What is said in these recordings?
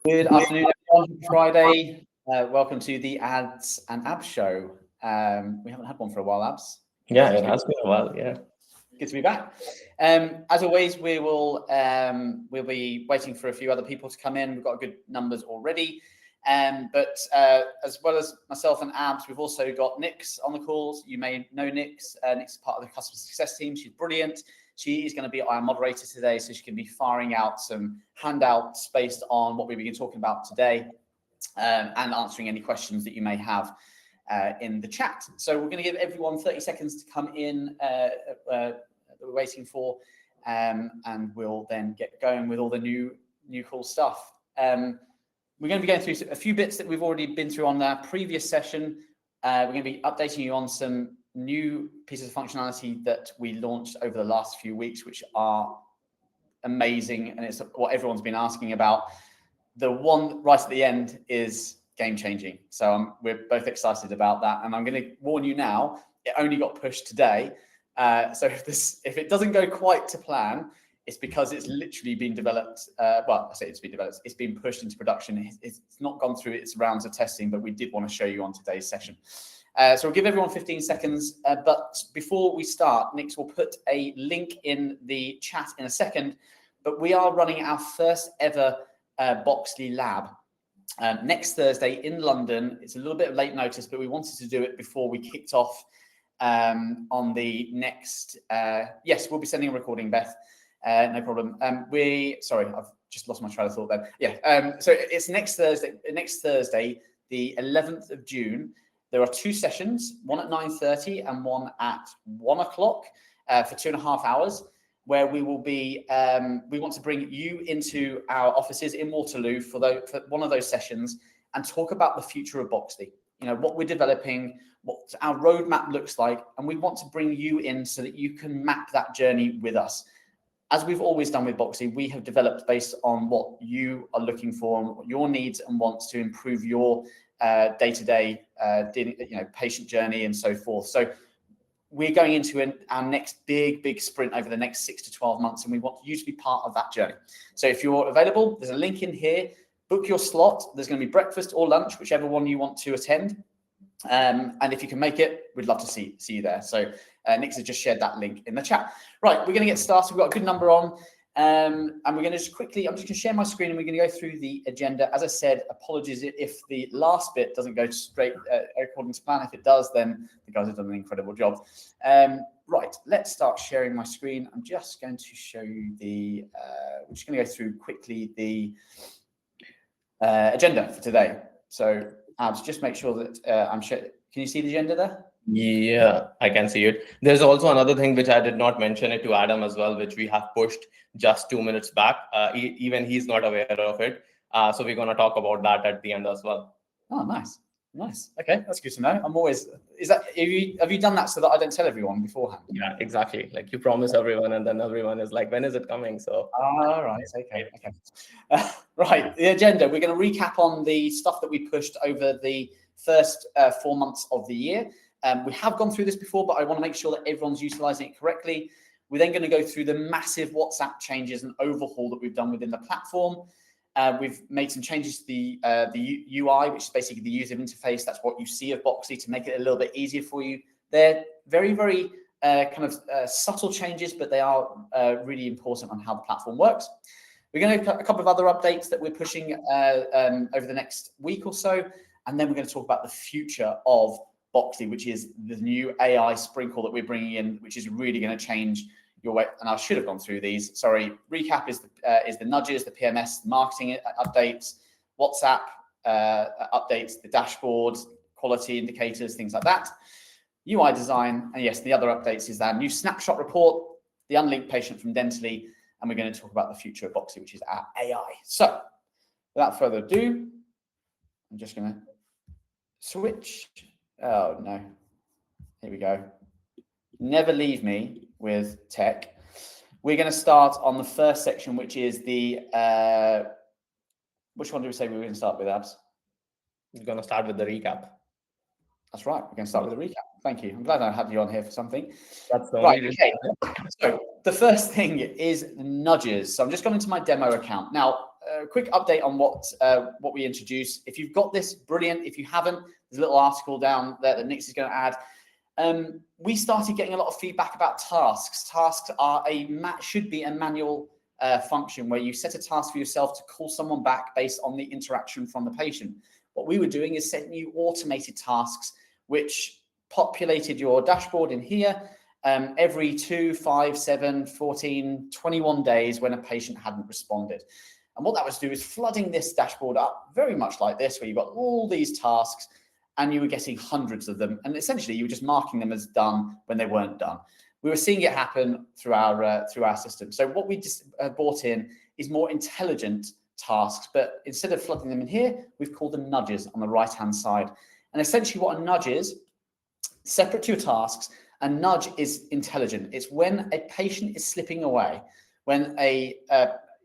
Good afternoon, everyone. Friday. Welcome to the Ads and Abs show. We haven't had one for a while, Abs. Yeah, it has been a while. Yeah. Good to be back. As always, we'll be waiting for a few other people to come in. We've got good numbers already. But as well as myself and Abs, we've also got Nix on the calls. You may know Nix. Nix is part of the customer success team. She's brilliant. She is going to be our moderator today, so she can be firing out some handouts based on what we've been talking about today, and answering any questions that you may have in the chat. So we're going to give everyone 30 seconds to come in that we're waiting for, and we'll then get going with all the new cool stuff. We're going to be going through a few bits that we've already been through on our previous session. We're going to be updating you on some new pieces of functionality that we launched over the last few weeks, which are amazing, and it's what everyone's been asking about. The one right at the end is game-changing, so we're both excited about that, and I'm going to warn you now, it only got pushed today, so if it doesn't go quite to plan, it's because it's literally been developed. Well, I say it's been developed. It's been pushed into production. It's not gone through its rounds of testing, but we did want to show you on today's session. So we'll give everyone 15 seconds. But before we start, Nix will put a link in the chat in a second. But we are running our first ever Boxley Lab next Thursday in London. It's a little bit of late notice, but we wanted to do it before we kicked off on the next. Yes, we'll be sending a recording, Beth. No problem. Sorry, I've just lost my train of thought then. Yeah. So it's next Thursday, the 11th of June. There are two sessions, one at 9:30 and one at 1 o'clock for 2.5 hours, where we will be. We want to bring you into our offices in Waterloo for one of those sessions and talk about the future of Boxley. You know, what we're developing, what our roadmap looks like, and we want to bring you in so that you can map that journey with us. As we've always done with Boxley, we have developed based on what you are looking for and what your needs and wants to improve your day-to-day patient journey and so forth. So we're going into our next big sprint over the next 6 to 12 months, and we want you to be part of that journey. So if you're available, there's a link in here. Book your slot. There's going to be breakfast or lunch, whichever one you want to attend. And if you can make it, we'd love to see you there. So Nix has just shared that link in the chat. Right, we're going to get started. We've got a good number on, and we're going to just quickly, I'm just going to share my screen and we're going to go through the agenda. As I said, apologies if the last bit doesn't go straight according to plan. If it does, then the guys have done an incredible job. Right, let's start sharing my screen. I'm just going to show you we're just going to go through quickly the agenda for today. So Abs, just make sure that I'm sure. Can you see the agenda there? Yeah, I can see it. There's also another thing which I did not mention it to Adam as well, which we have pushed just 2 minutes back. Even he's not aware of it. So we're going to talk about that at the end as well. Oh, nice. Okay, that's good to know. Have you done that so that I don't tell everyone beforehand? Yeah, exactly. Like you promise everyone, and then everyone is like, when is it coming? So. All right. Okay. Right. The agenda. We're going to recap on the stuff that we pushed over the first 4 months of the year. We have gone through this before, but I want to make sure that everyone's utilizing it correctly. We're then going to go through the massive WhatsApp changes and overhaul that we've done within the platform. We've made some changes to the UI, which is basically the user interface. That's what you see of Boxley to make it a little bit easier for you. They're very, very subtle changes, but they are really important on how the platform works. We're going to have a couple of other updates that we're pushing over the next week or so. And then we're going to talk about the future of Boxley, which is the new AI sprinkle that we're bringing in, which is really going to change your way. And I should have gone through these. Sorry. Recap is the nudges, the PMS marketing updates, WhatsApp updates, the dashboard, quality indicators, things like that. UI design, and yes, the other updates is our new snapshot report, the unlinked patient from Dentally, and we're going to talk about the future of Boxley, which is our AI. So without further ado, I'm just going to switch. Oh, no. Here we go. Never leave me with tech. We're going to start on the first section, which is the... which one do we say we were going to start with, Abs? We're going to start with the recap. That's right. We're going to start with the recap. Thank you. I'm glad I had you on here for something. That's the right. Okay. So the first thing is nudges. So I'm just going into my demo account. Now, a quick update on what we introduced. If you've got this, brilliant. If you haven't, there's a little article down there that Nix is going to add. We started getting a lot of feedback about tasks. Tasks are should be a manual function where you set a task for yourself to call someone back based on the interaction from the patient. What we were doing is setting you automated tasks, which populated your dashboard in here every 2, 5, 7, 14, 21 days when a patient hadn't responded. And what that was doing is flooding this dashboard up very much like this, where you've got all these tasks and you were getting hundreds of them. And essentially you were just marking them as done when they weren't done. We were seeing it happen through our system. So what we just brought in is more intelligent tasks, but instead of flooding them in here, we've called them nudges on the right-hand side. And essentially what a nudge is, separate to your tasks, a nudge is intelligent. It's when a patient is slipping away, when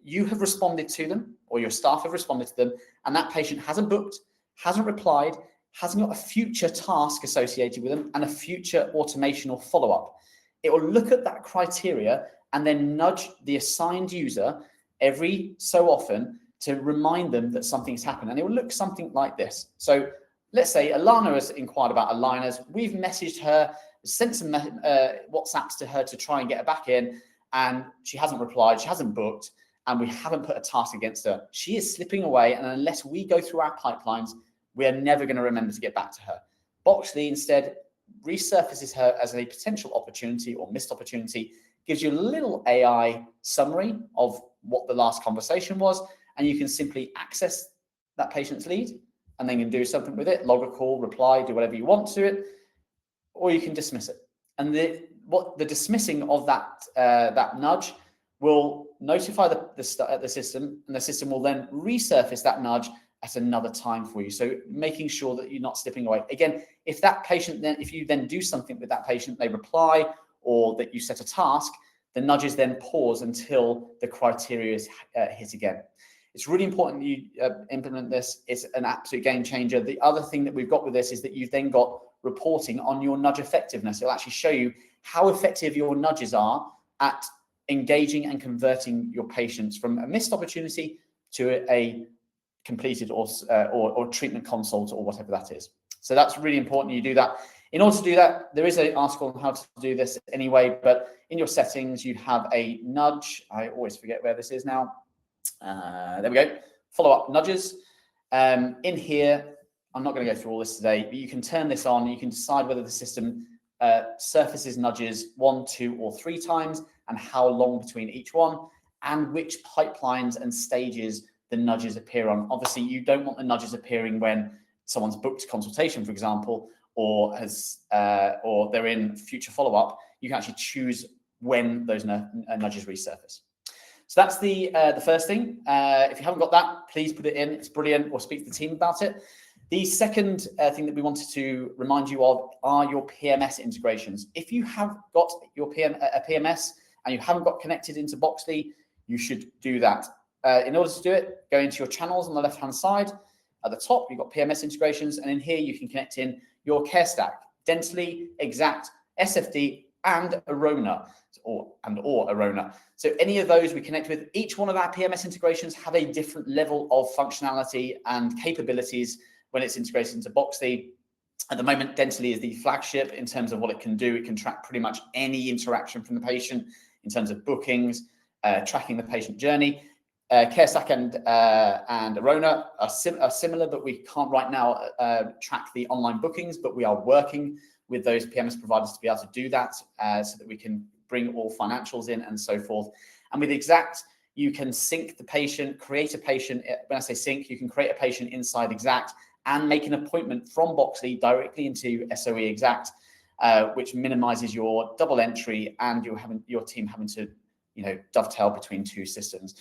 you have responded to them or your staff have responded to them, and that patient hasn't booked, hasn't replied, hasn't got a future task associated with them and a future automation or follow-up. It will look at that criteria and then nudge the assigned user every so often to remind them that something's happened. And it will look something like this. So let's say Alana has inquired about aligners. We've messaged her, sent some WhatsApps to her to try and get her back in, and she hasn't replied, she hasn't booked, and we haven't put a task against her. She is slipping away, and unless we go through our pipelines, we are never going to remember to get back to her. Boxley instead resurfaces her as a potential opportunity or missed opportunity, gives you a little AI summary of what the last conversation was, and you can simply access that patient's lead and then you can do something with it, log a call, reply, do whatever you want to it, or you can dismiss it. And the dismissing of that nudge will notify the system, and the system will then resurface that nudge at another time for you. So making sure that you're not slipping away. Again, if you then do something with that patient, they reply, or that you set a task, the nudges then pause until the criteria is hit again. It's really important that you implement this. It's an absolute game changer. The other thing that we've got with this is that you've then got reporting on your nudge effectiveness. It'll actually show you how effective your nudges are at engaging and converting your patients from a missed opportunity to a completed or treatment consult or whatever that is. So that's really important you do that. In order to do that, there is an article on how to do this anyway, but in your settings, you have a nudge. I always forget where this is now. There we go. Follow-up nudges. In here, I'm not going to go through all this today, but you can turn this on. You can decide whether the system surfaces nudges 1, 2, or 3 times, and how long between each one, and which pipelines and stages the nudges appear on. Obviously, you don't want the nudges appearing when someone's booked a consultation, for example, or they're in future follow-up. You can actually choose when those nudges resurface. So that's the first thing. If you haven't got that, please put it in. It's brilliant, or speak to the team about it. The second thing that we wanted to remind you of are your PMS integrations. If you have got your PMS and you haven't got connected into Boxley, you should do that. In order to do it, go into your channels on the left-hand side. At the top, you've got PMS integrations, and in here you can connect in your care stack, Dentally, Exact, SFD, and Arona, or Arona. So any of those we connect with. Each one of our PMS integrations have a different level of functionality and capabilities when it's integrated into Boxley. At the moment, Dentally is the flagship in terms of what it can do. It can track pretty much any interaction from the patient in terms of bookings, tracking the patient journey. CareStack and Arona are similar, but we can't right now track the online bookings, but we are working with those PMS providers to be able to do that so that we can bring all financials in and so forth. And with Exact, you can sync the patient, create a patient. When I say sync, you can create a patient inside Exact and make an appointment from Boxley directly into SOE Exact, which minimizes your double entry and your team having to dovetail between 2 systems.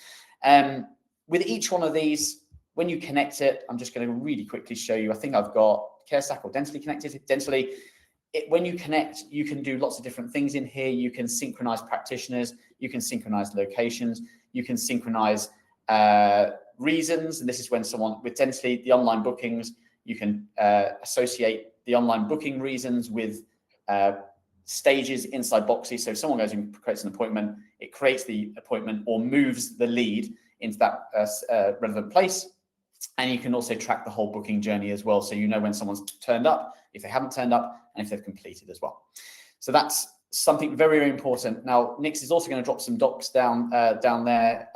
With each one of these, when you connect it, I'm just going to really quickly show you. I think I've got CareStack or Dentally connected. Dentally, when you connect, you can do lots of different things in here. You can synchronize practitioners, you can synchronize locations, you can synchronize reasons. And this is when someone with Dentally, the online bookings, you can associate the online booking reasons with stages inside Boxley. So if someone goes and creates an appointment, it creates the appointment or moves the lead into that relevant place. And you can also track the whole booking journey as well. So you know when someone's turned up, if they haven't turned up, and if they've completed as well. So that's something very, very important. Now, Nix is also going to drop some docs down there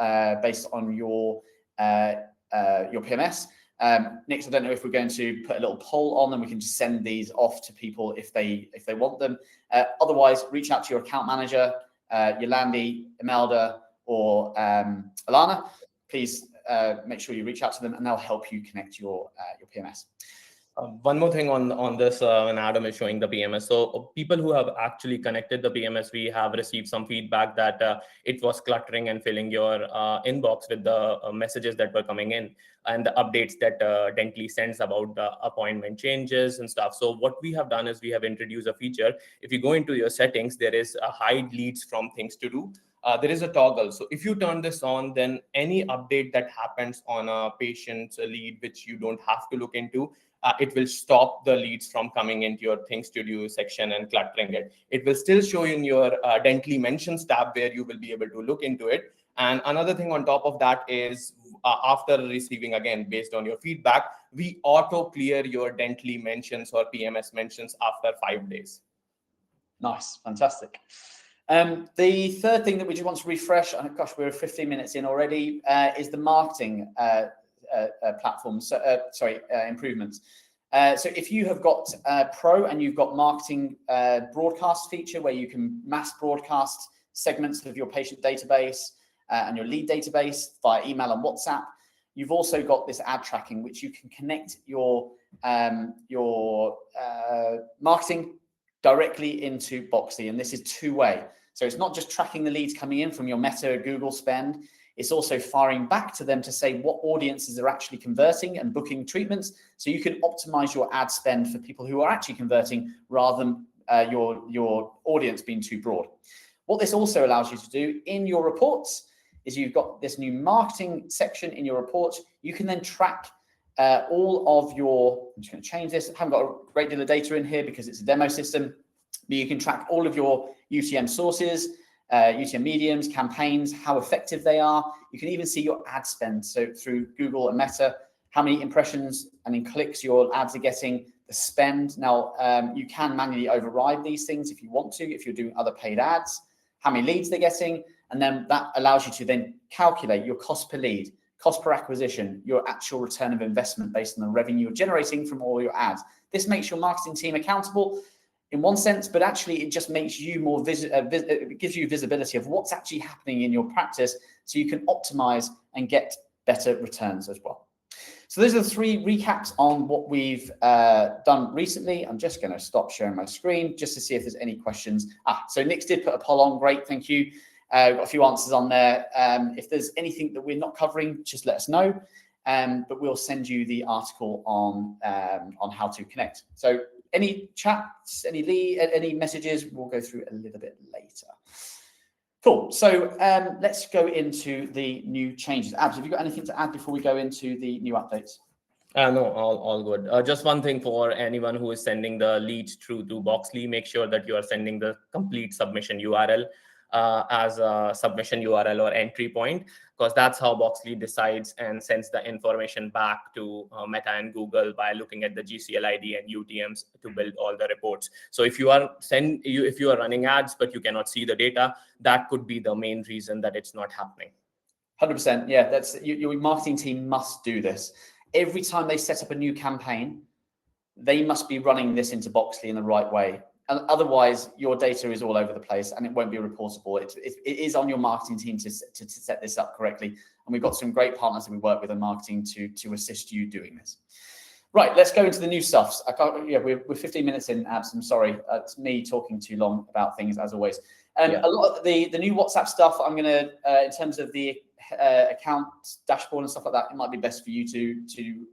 based on your PMS. Nix, I don't know if we're going to put a little poll on and we can just send these off to people if they want them. Otherwise, reach out to your account manager, Yolandi, Imelda, or Alana. Please make sure you reach out to them and they'll help you connect your PMS. One more thing on this, when Adam is showing the PMS. So people who have actually connected the PMS, we have received some feedback that it was cluttering and filling your inbox with the messages that were coming in and the updates that Dentally sends about the appointment changes and stuff. So what we have done is we have introduced a feature. If you go into your settings, there is a hide leads from things to do. There is a toggle. So if you turn this on, then any update that happens on a patient's lead, which you don't have to look into, it will stop the leads from coming into your things to do section and cluttering it. It will still show you in your Dentally mentions tab where you will be able to look into it. And another thing on top of that is after receiving, again, based on your feedback, we auto clear your Dentally mentions or PMS mentions after 5 days. Nice, fantastic. The third thing that we just want to refresh, and gosh, we're 15 minutes in already, is the marketing platforms, improvements. So if you have got Pro and you've got marketing broadcast feature where you can mass broadcast segments of your patient database and your lead database via email and WhatsApp, you've also got this ad tracking, which you can connect your marketing directly into Boxly, and this is two-way. So it's not just tracking the leads coming in from your Meta Google spend, it's also firing back to them to say what audiences are actually converting and booking treatments. So you can optimize your ad spend for people who are actually converting rather than your audience being too broad. What this also allows you to do in your reports is you've got this new marketing section in your report. You can then track all of your, I'm just going to change this. I haven't got a great deal of data in here because it's a demo system, but you can track all of your UTM sources, UTM mediums, campaigns, how effective they are. You can even see your ad spend. So through Google and Meta, how many impressions and in clicks your ads are getting, the spend. Now, you can manually override these things if you want to, if you're doing other paid ads, how many leads they're getting. And then that allows you to then calculate your cost per lead, cost per acquisition, your actual return of investment based on the revenue you're generating from all your ads. This makes your marketing team accountable in one sense, but actually it just makes you more it gives you visibility of what's actually happening in your practice so you can optimize and get better returns as well. So those are the 3 recaps on what we've done recently. I'm just going to stop sharing my screen just to see if there's any questions. So Nick did put a poll on. Great, thank you. We've got a few answers on there. If there's anything that we're not covering, just let us know. But we'll send you the article on how to connect. So any chats, any messages, we'll go through a little bit later. Cool. So let's go into the new changes. Abs, have you got anything to add before we go into the new updates? No, all good. Just one thing for anyone who is sending the leads through to Boxly, make sure that you are sending the complete submission URL as a submission URL or entry point, because that's how Boxly decides and sends the information back to Meta and Google by looking at the GCL ID and UTMs to build all the reports. So if you are running ads but you cannot see the data, that could be the main reason that it's not happening. 100%. Yeah, that's your marketing team must do this. Every time they set up a new campaign, they must be running this into Boxly in the right way. And otherwise, your data is all over the place and it won't be reportable. It is on your marketing team to set this up correctly. And we've got some great partners that we work with in marketing to assist you doing this. Right, let's go into the new stuff. We're 15 minutes in, Abs. I'm sorry. It's me talking too long about things, as always. A lot of the new WhatsApp stuff, I'm going to, in terms of the account dashboard and stuff like that, it might be best for you to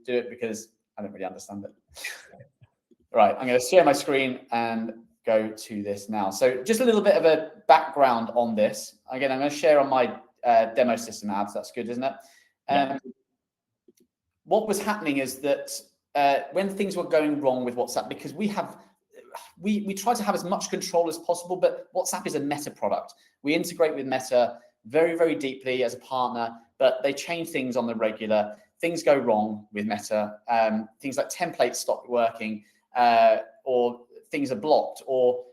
do it because I don't really understand it. Right, I'm going to share my screen and go to this now. So just a little bit of a background on this. Again, I'm going to share on my demo system, Abs. That's good, isn't it? What was happening is that when things were going wrong with WhatsApp, because we try to have as much control as possible, but WhatsApp is a Meta product. We integrate with Meta very, very deeply as a partner. but they change things on the regular. Things go wrong with Meta. Things like templates stop working, or things are blocked, or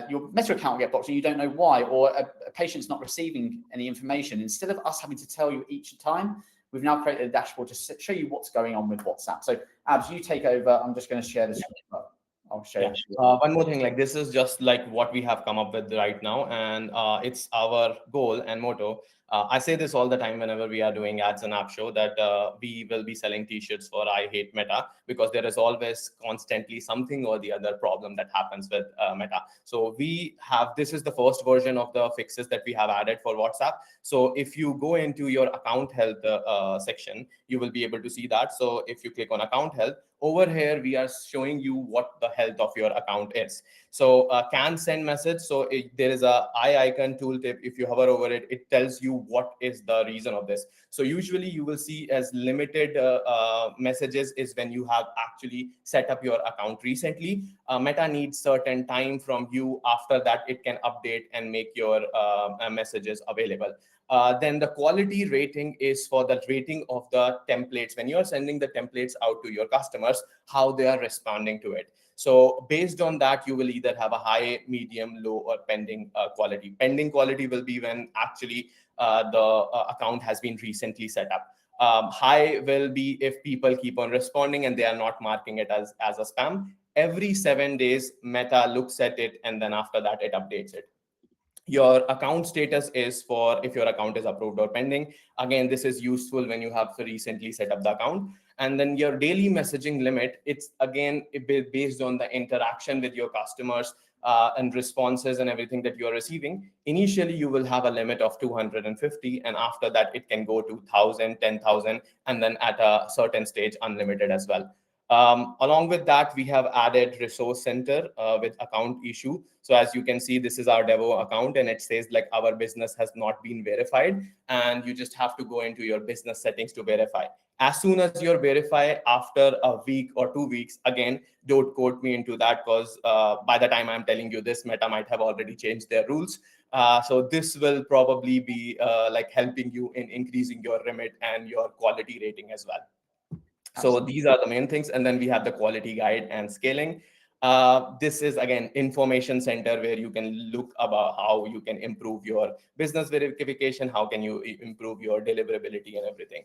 your Meta account will get blocked and you don't know why, or a patient's not receiving any information. Instead of us having to tell you each time, we've now created a dashboard to show you what's going on with WhatsApp. So Abs, you take over. I'm just going to share this. I'll show you. One more thing, like this is just like what we have come up with right now, and it's our goal and motto. I say this all the time whenever we are doing ads and app show, that we will be selling t-shirts for I hate Meta, because there is always constantly something or the other problem that happens with Meta. So we have, this is the first version of the fixes that we have added for WhatsApp. So if you go into your account health section, you will be able to see that. So if you click on account health, over here, we are showing you what the health of your account is. So can send message. So there is a eye icon tooltip. If you hover over it, it tells you what is the reason of this. So usually you will see as limited messages is when you have actually set up your account recently. Meta needs certain time from you. After that, it can update and make your messages available. Then the quality rating is for the rating of the templates. When you're sending the templates out to your customers, how they are responding to it. So based on that, you will either have a high, medium, low, or pending quality. Pending quality will be when actually the account has been recently set up. High will be if people keep on responding and they are not marking it as a spam. Every 7 days, Meta looks at it, and then after that, it updates it. Your account status is for if your account is approved or pending. Again, this is useful when you have recently set up the account. And then your daily messaging limit, it's again based on the interaction with your customers and responses and everything that you're receiving. Initially, you will have a limit of 250, and after that, it can go to 1,000, 10,000, and then at a certain stage, unlimited as well. Along with that, we have added resource center with account issue. So as you can see, this is our Devo account, and it says like our business has not been verified, and you just have to go into your business settings to verify. As soon as you're verified, after a week or 2 weeks, again, don't quote me into that, because by the time I'm telling you this, Meta might have already changed their rules. So this will probably be like helping you in increasing your remit and your quality rating as well. So these are the main things. And then we have the quality guide and scaling. This is, again, information center where you can look about how you can improve your business verification, how can you improve your deliverability and everything.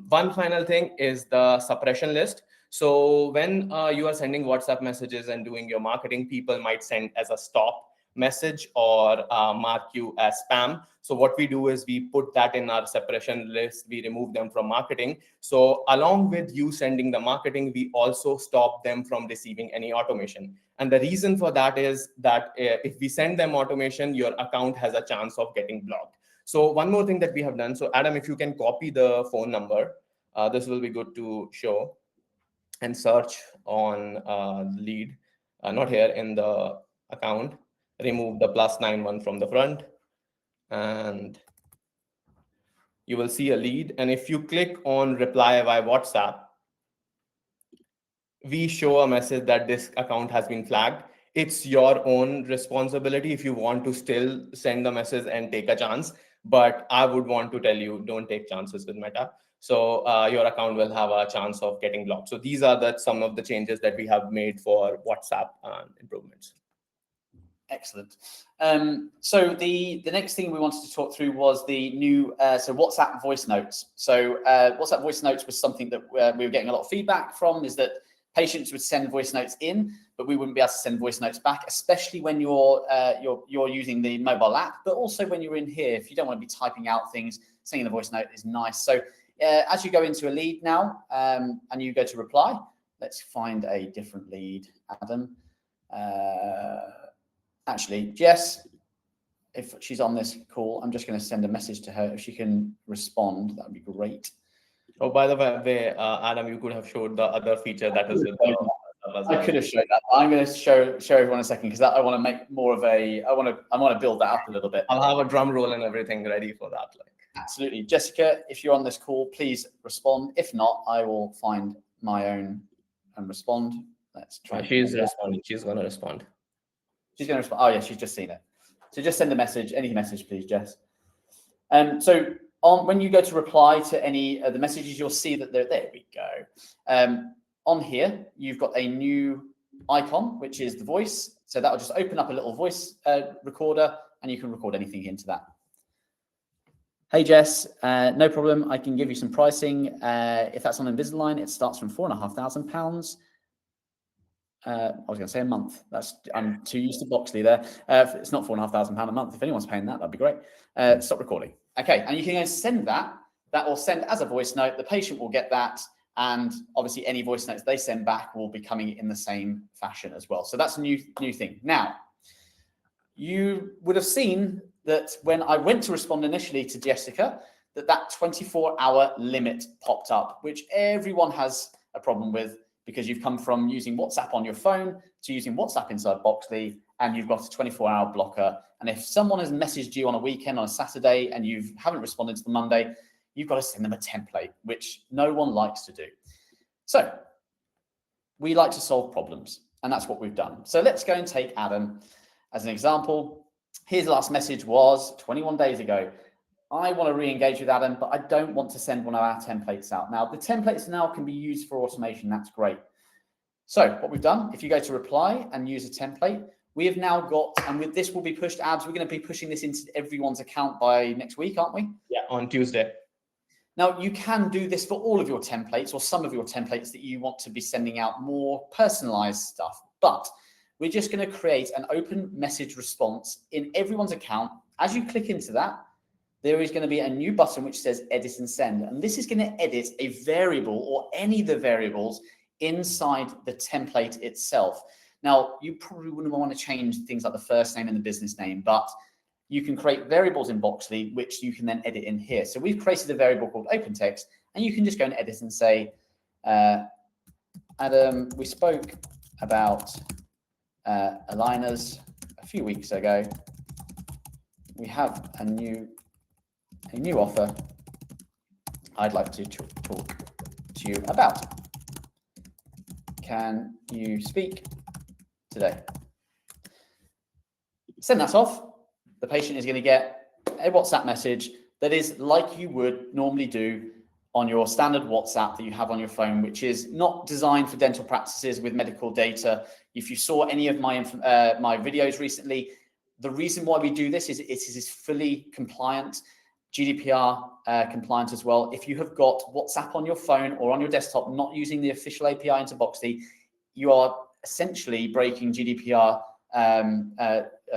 One final thing is the suppression list. So when you are sending WhatsApp messages and doing your marketing, people might send as a stop message or mark you as spam. So what we do is we put that in our suppression list. We remove them from marketing. So along with you sending the marketing, we also stop them from receiving any automation. And the reason for that is that if we send them automation, your account has a chance of getting blocked. So one more thing that we have done. So Adam, if you can copy the phone number, this will be good to show, and search on lead, not here in the account. Remove the +91 from the front, and you will see a lead. And if you click on reply via WhatsApp, we show a message that this account has been flagged. It's your own responsibility if you want to still send the message and take a chance. But I would want to tell you, don't take chances with Meta. So your account will have a chance of getting blocked. So these are some of the changes that we have made for WhatsApp improvements. Excellent. So the next thing we wanted to talk through was the new so WhatsApp voice notes. So WhatsApp voice notes was something that we were getting a lot of feedback from, is that patients would send voice notes in, but we wouldn't be able to send voice notes back, especially when you're using the mobile app, but also when you're in here. If you don't want to be typing out things, sending a voice note is nice. So as you go into a lead now and you go to reply, let's find a different lead, Adam. Actually, Jess, if she's on this call, I'm just going to send a message to her. If she can respond, that would be great. Oh, by the way, Adam, you could have showed the other feature that is with I could have showed that. I'm going to show everyone in a second, because I want to make more of a. I want to build that up a little bit. I'll have a drum roll and everything ready for that. Absolutely, Jessica. If you're on this call, please respond. If not, I will find my own and respond. Let's try. She's responding. She's going to respond. She's going to respond. Oh yeah, she's just seen it. So just send a message, any message, please, Jess. So when you go to reply to any of the messages, you'll see that there we go. On here, you've got a new icon, which is the voice. So that will just open up a little voice recorder, and you can record anything into that. Hey, Jess, no problem. I can give you some pricing. If that's on Invisalign, it starts from £4,500. I was going to say a month. I'm too used to Boxley there. It's not £4,500 a month. If anyone's paying that, that'd be great. Stop recording. Okay, and you can go and send that. That will send as a voice note. The patient will get that, and obviously any voice notes they send back will be coming in the same fashion as well. So that's a new thing. Now, you would have seen that when I went to respond initially to Jessica, that 24-hour limit popped up, which everyone has a problem with, because you've come from using WhatsApp on your phone to using WhatsApp inside Boxley, and you've got a 24-hour blocker. And if someone has messaged you on a weekend, on a Saturday, and you haven't responded to the Monday, you've got to send them a template, which no one likes to do. So we like to solve problems, and that's what we've done. So let's go and take Adam as an example. His last message was 21 days ago. I want to re-engage with Adam, but I don't want to send one of our templates out. Now, the templates now can be used for automation. That's great. So what we've done, if you go to reply and use a template, we have now got, and with this will be pushed, Abs, we're going to be pushing this into everyone's account by next week, aren't we? Yeah, on Tuesday. Now, you can do this for all of your templates or some of your templates that you want to be sending out more personalized stuff. But we're just going to create an open message response in everyone's account. As you click into that, there is going to be a new button which says edit and send. And this is going to edit a variable or any of the variables inside the template itself. Now, you probably wouldn't want to change things like the first name and the business name, but you can create variables in Boxley, which you can then edit in here. So we've created a variable called open text, and you can just go and edit and say, Adam, we spoke about aligners a few weeks ago. We have a new offer I'd like to talk to you about. Can you speak today? Send that off. The patient is going to get a WhatsApp message that is like you would normally do on your standard WhatsApp that you have on your phone, which is not designed for dental practices with medical data. If you saw any of my my videos recently, the reason why we do this is it is fully compliant, GDPR compliant as well. If you have got WhatsApp on your phone or on your desktop, not using the official API into Boxley, you are essentially breaking GDPR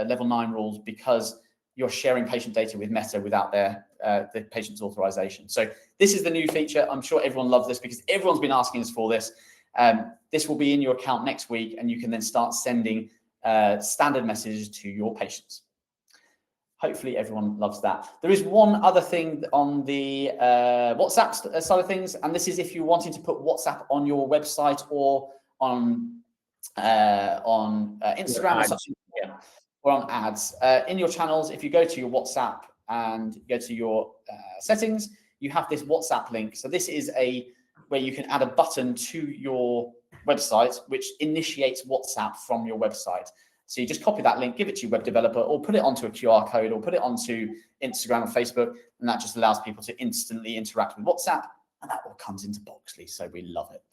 level 9 rules, because you're sharing patient data with Meta without the patient's authorization. So this is the new feature. I'm sure everyone loves this because everyone's been asking us for this. This will be in your account next week, and you can then start sending standard messages to your patients. Hopefully everyone loves that. There is one other thing on the WhatsApp side of things, and this is if you're wanting to put WhatsApp on your website or on Instagram or something, or on ads. In your channels, if you go to your WhatsApp and go to your settings, you have this WhatsApp link. So this is where you can add a button to your website, which initiates WhatsApp from your website. So you just copy that link, give it to your web developer, or put it onto a QR code, or put it onto Instagram or Facebook, and that just allows people to instantly interact with WhatsApp, and that all comes into Boxley, so we love it.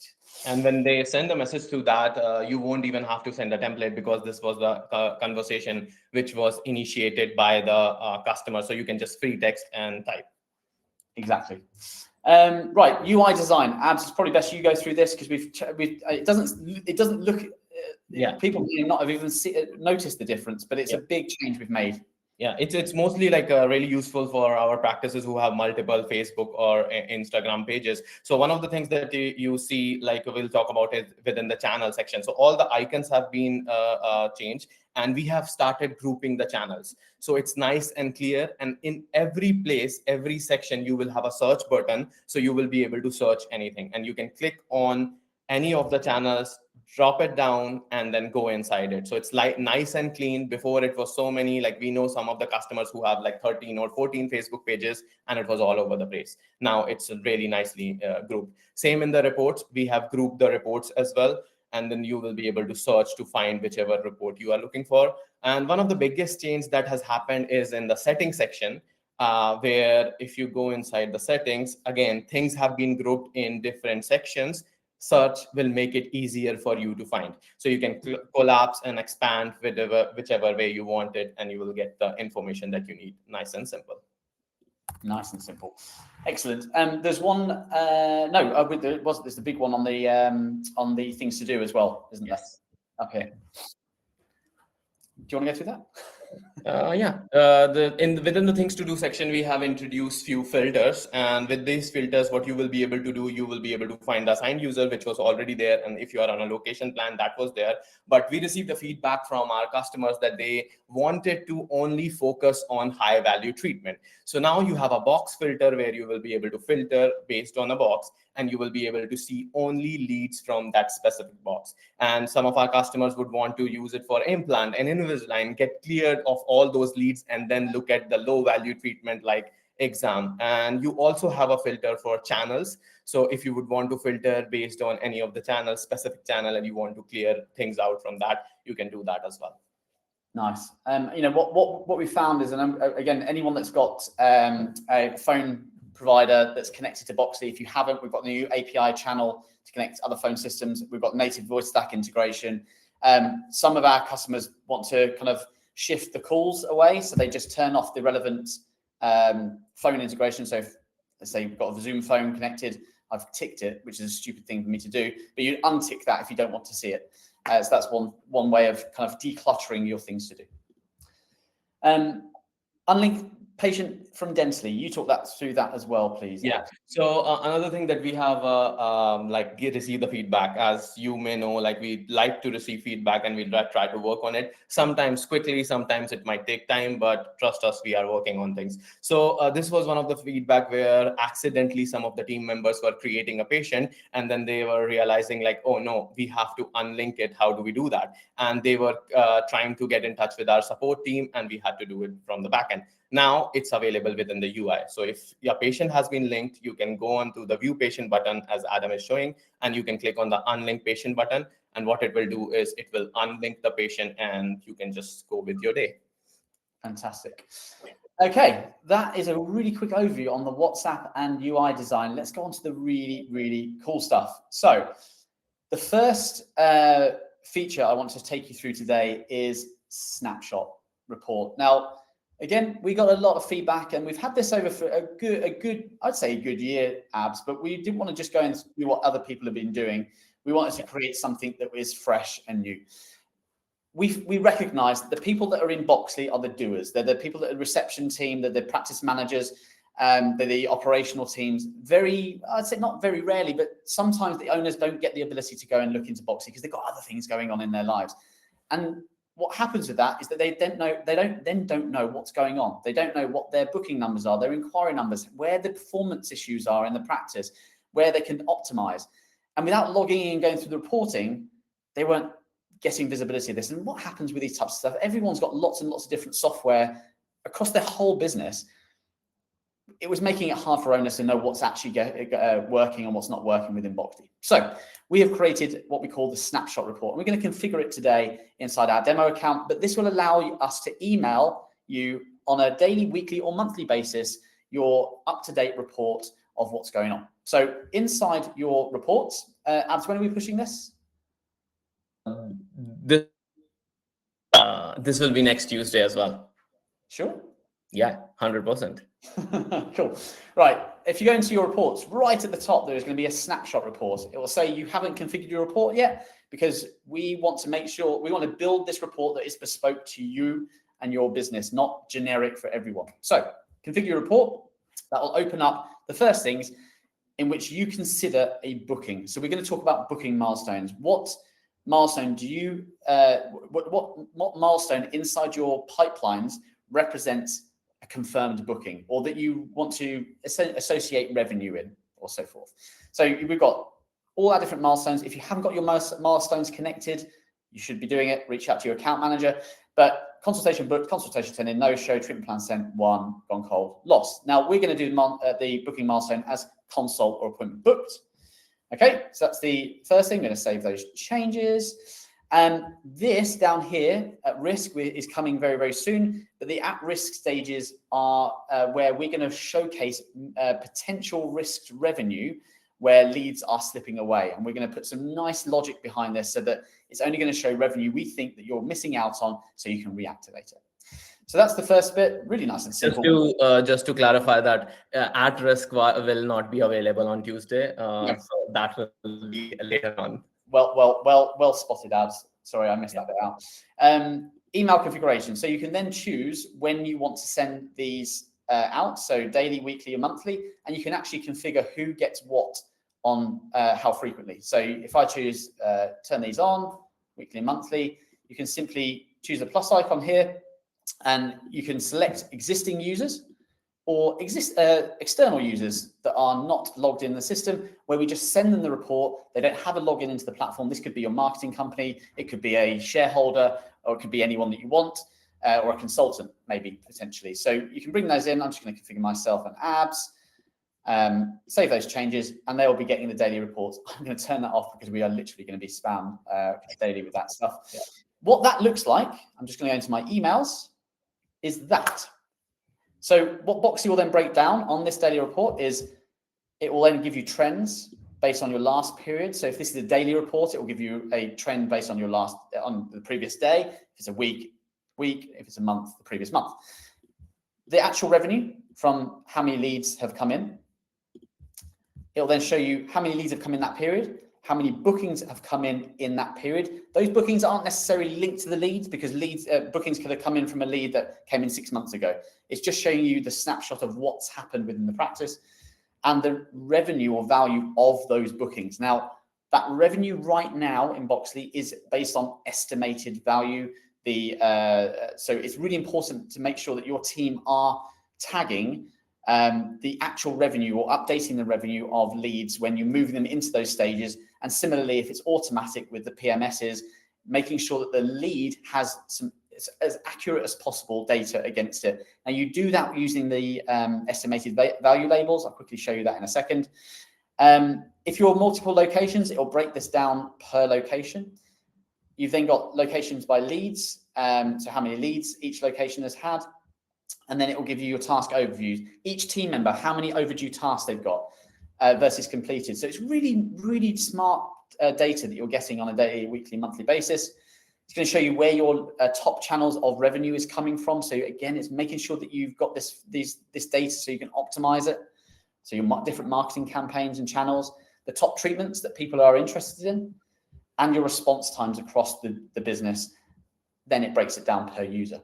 And when they send a message to that, you won't even have to send a template, because this was the conversation which was initiated by the customer, so you can just free text and type. Exactly. Right, UI design. Abs, it's probably best you go through this, because it doesn't look. People may not have even noticed the difference, but it's a big change we've made. Yeah, it's mostly like really useful for our practices who have multiple Facebook or Instagram pages. So one of the things that you see, like we'll talk about, is within the channel section. So all the icons have been changed, and we have started grouping the channels. So it's nice and clear. And in every place, every section, you will have a search button. So you will be able to search anything, and you can click on any of the channels, drop it down, and then go inside it. So it's like nice and clean. Before, it was so many, like we know some of the customers who have like 13 or 14 Facebook pages, and it was all over the place. Now it's really nicely grouped. Same in the reports. We have grouped the reports as well, and then you will be able to search to find whichever report you are looking for. And one of the biggest change that has happened is in the settings section. where if you go inside the settings, again, things have been grouped in different sections. Search will make it easier for you to find. So you can collapse and expand whichever way you want it, and you will get the information that you need. Nice and simple. Nice and simple. Excellent. There's one, there's the big one on the things to do as well, isn't there? Up here. Do you want to go through that? Within the things to do section, we have introduced few filters, and with these filters, what you will be able to do, you will be able to find the assigned user, which was already there, and if you are on a location plan, that was there. But we received the feedback from our customers that they wanted to only focus on high value treatment. So now you have a box filter where you will be able to filter based on a box, and you will be able to see only leads from that specific box. And some of our customers would want to use it for implant and Invisalign, get cleared of all those leads, and then look at the low value treatment like exam. And you also have a filter for channels. So if you would want to filter based on any of the channels, specific channel, and you want to clear things out from that, you can do that as well. Nice. What we found is, and again, anyone that's got a phone provider that's connected to Boxly, if you haven't, we've got a new API channel to connect to other phone systems. We've got native voice stack integration. Some of our customers want to kind of shift the calls away, so they just turn off the relevant phone integration. So if, let's say you've got a Zoom phone connected, I've ticked it, which is a stupid thing for me to do, but you untick that if you don't want to see it. So that's one way of kind of decluttering your things to do. Unlink patient from Dentally. You talk that through that as well, please. Yeah. So another thing that we have receive the feedback, as you may know, like we like to receive feedback and we try to work on it. Sometimes quickly, sometimes it might take time, but trust us, we are working on things. So this was one of the feedback where accidentally some of the team members were creating a patient, and then they were realizing like, oh no, we have to unlink it. How do we do that? And they were trying to get in touch with our support team, and we had to do it from the back end. Now it's available within the UI. So if your patient has been linked, you can go on to the view patient button as Adam is showing, and you can click on the unlink patient button. And what it will do is it will unlink the patient and you can just go with your day. Fantastic. Okay, that is a really quick overview on the WhatsApp and UI design. Let's go on to the really, really cool stuff. So the first feature I want to take you through today is snapshot report. Now, again, we got a lot of feedback, and we've had this over for a good, I'd say a good year, Abs, but we didn't want to just go and see what other people have been doing. We wanted to create something that was fresh and new. We recognize that the people that are in Boxly are the doers. They're the people that are the reception team, they're the practice managers, they're the operational teams. I'd say not very rarely, but sometimes the owners don't get the ability to go and look into Boxly because they've got other things going on in their lives. And what happens with that is that they don't know what's going on. They don't know what their booking numbers are, their inquiry numbers, where the performance issues are in the practice, where they can optimize. And without logging in and going through the reporting, they weren't getting visibility of this. And what happens with these types of stuff? Everyone's got lots and lots of different software across their whole business. It was making it hard for owners to know what's actually working and what's not working within Boxly. So we have created what we call the snapshot report. And we're going to configure it today inside our demo account, but this will allow us to email you on a daily, weekly, or monthly basis your up-to-date report of what's going on. So inside your reports, Abs, when are we pushing this? This will be next Tuesday as well. Sure. Yeah, 100%. Cool. Right. If you go into your reports, right at the top, there's going to be a snapshot report. It will say you haven't configured your report yet, because we want to make sure, we want to build this report that is bespoke to you and your business, not generic for everyone. So configure your report. That will open up the first things in which you consider a booking. So we're going to talk about booking milestones. What milestone do you, what milestone inside your pipelines represents a confirmed booking, or that you want to associate revenue in, or so forth? So we've got all our different milestones. If you haven't got your milestones connected, you should be doing it. Reach out to your account manager. But consultation booked, consultation turned in, no show, treatment plan sent, won, gone cold, lost. Now we're going to do the booking milestone as consult or appointment booked. Okay, so that's the first thing. I'm going to save those changes. This down here at risk is coming very, very soon, but the at-risk stages are where we're going to showcase potential risked revenue where leads are slipping away. And we're going to put some nice logic behind this so that it's only going to show revenue we think that you're missing out on so you can reactivate it. So that's the first bit, really nice and simple. Just to clarify that at risk will not be available on Tuesday. No. So that will be later on. Well spotted, Abs. Sorry, I missed that bit out. Email configuration. So you can then choose when you want to send these out. So daily, weekly, or monthly, and you can actually configure who gets what on how frequently. So if I choose turn these on, weekly and monthly, you can simply choose the plus icon here, and you can select existing users or external users that are not logged in the system, where we just send them the report. They don't have a login into the platform. This could be your marketing company, it could be a shareholder, or it could be anyone that you want, or a consultant, maybe, potentially. So you can bring those in. I'm just going to configure myself and Abs, save those changes, and they will be getting the daily reports. I'm going to turn that off because we are literally going to be spammed daily with that stuff. Yeah. What that looks like, I'm just going to go into my emails, is that. So what Boxy will then break down on this daily report is it will then give you trends based on your last period. So if this is a daily report, it will give you a trend based on on the previous day. If it's a week, if it's a month, the previous month. The actual revenue from how many leads have come in. It'll then show you how many leads have come in that period, how many bookings have come in that period. Those bookings aren't necessarily linked to the leads, because bookings could have come in from a lead that came in 6 months ago. It's just showing you the snapshot of what's happened within the practice and the revenue or value of those bookings. Now, that revenue right now in Boxly is based on estimated value. So it's really important to make sure that your team are tagging the actual revenue or updating the revenue of leads when you're moving them into those stages. And similarly, if it's automatic with the PMSs, making sure that the lead has some as accurate as possible data against it. And you do that using the estimated value labels. I'll quickly show you that in a second. If you're multiple locations, it'll break this down per location. You've then got locations by leads, so how many leads each location has had. And then it will give you your task overviews. Each team member, how many overdue tasks they've got versus completed. So it's really, really smart data that you're getting on a daily, weekly, monthly basis. It's going to show you where your top channels of revenue is coming from. So again, it's making sure that you've got this data so you can optimize it. So your different marketing campaigns and channels, the top treatments that people are interested in, and your response times across the business. Then it breaks it down per user.